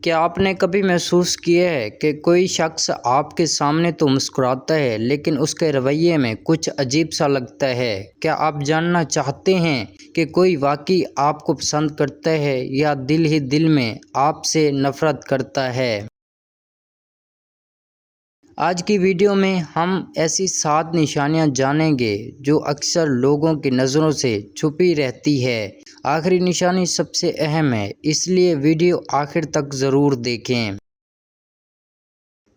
کیا آپ نے کبھی محسوس کیا ہے کہ کوئی شخص آپ کے سامنے تو مسکراتا ہے لیکن اس کے رویے میں کچھ عجیب سا لگتا ہے؟ کیا آپ جاننا چاہتے ہیں کہ کوئی واقعی آپ کو پسند کرتا ہے یا دل ہی دل میں آپ سے نفرت کرتا ہے؟ آج کی ویڈیو میں ہم ایسی 7 نشانیاں جانیں گے جو اکثر لوگوں کی نظروں سے چھپی رہتی ہے۔ آخری نشانی سب سے اہم ہے، اس لیے ویڈیو آخر تک ضرور دیکھیں۔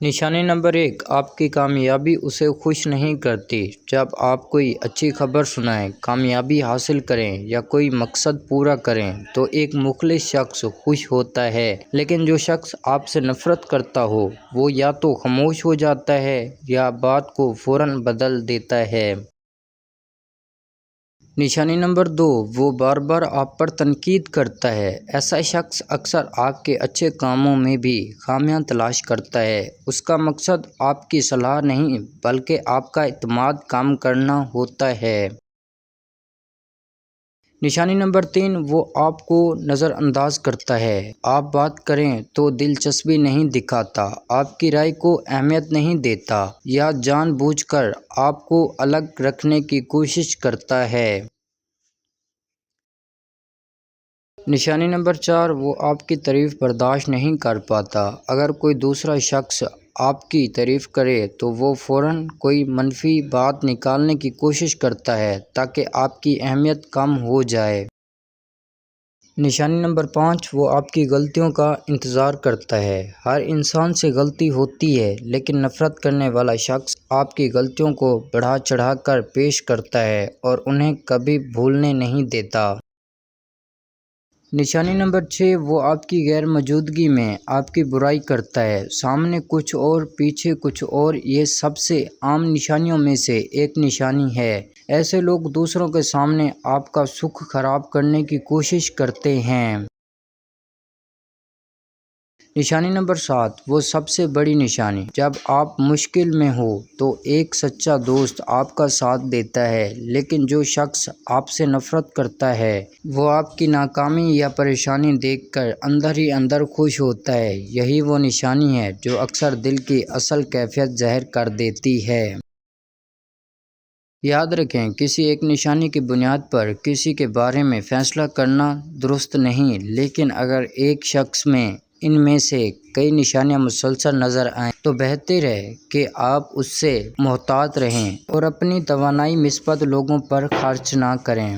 نشانی نمبر 1، آپ کی کامیابی اسے خوش نہیں کرتی۔ جب آپ کوئی اچھی خبر سنائیں، کامیابی حاصل کریں یا کوئی مقصد پورا کریں تو ایک مخلص شخص خوش ہوتا ہے، لیکن جو شخص آپ سے نفرت کرتا ہو وہ یا تو خاموش ہو جاتا ہے یا بات کو فوراً بدل دیتا ہے۔ نشانی نمبر 2، وہ بار بار آپ پر تنقید کرتا ہے۔ ایسا شخص اکثر آپ کے اچھے کاموں میں بھی خامیاں تلاش کرتا ہے۔ اس کا مقصد آپ کی صلاح نہیں بلکہ آپ کا اعتماد کم کرنا ہوتا ہے۔ نشانی نمبر 3، وہ آپ کو نظر انداز کرتا ہے۔ آپ بات کریں تو دلچسپی نہیں دکھاتا، آپ کی رائے کو اہمیت نہیں دیتا یا جان بوجھ کر آپ کو الگ رکھنے کی کوشش کرتا ہے۔ نشانی نمبر 4، وہ آپ کی تعریف برداشت نہیں کر پاتا۔ اگر کوئی دوسرا شخص آپ کی تعریف کرے تو وہ فوراً کوئی منفی بات نکالنے کی کوشش کرتا ہے تاکہ آپ کی اہمیت کم ہو جائے۔ نشانی نمبر 5، وہ آپ کی غلطیوں کا انتظار کرتا ہے۔ ہر انسان سے غلطی ہوتی ہے، لیکن نفرت کرنے والا شخص آپ کی غلطیوں کو بڑھا چڑھا کر پیش کرتا ہے اور انہیں کبھی بھولنے نہیں دیتا۔ نشانی نمبر 6، وہ آپ کی غیر موجودگی میں آپ کی برائی کرتا ہے۔ سامنے کچھ اور پیچھے کچھ اور، یہ سب سے عام نشانیوں میں سے ایک نشانی ہے۔ ایسے لوگ دوسروں کے سامنے آپ کا سکھ خراب کرنے کی کوشش کرتے ہیں۔ نشانی نمبر 7، وہ سب سے بڑی نشانی، جب آپ مشکل میں ہو تو ایک سچا دوست آپ کا ساتھ دیتا ہے، لیکن جو شخص آپ سے نفرت کرتا ہے وہ آپ کی ناکامی یا پریشانی دیکھ کر اندر ہی اندر خوش ہوتا ہے۔ یہی وہ نشانی ہے جو اکثر دل کی اصل کیفیت ظاہر کر دیتی ہے۔ یاد رکھیں، کسی ایک نشانی کی بنیاد پر کسی کے بارے میں فیصلہ کرنا درست نہیں، لیکن اگر ایک شخص میں ان میں سے کئی نشانیاں مسلسل نظر آئیں تو بہتر ہے کہ آپ اس سے محتاط رہیں اور اپنی توانائی مثبت لوگوں پر خرچ نہ کریں۔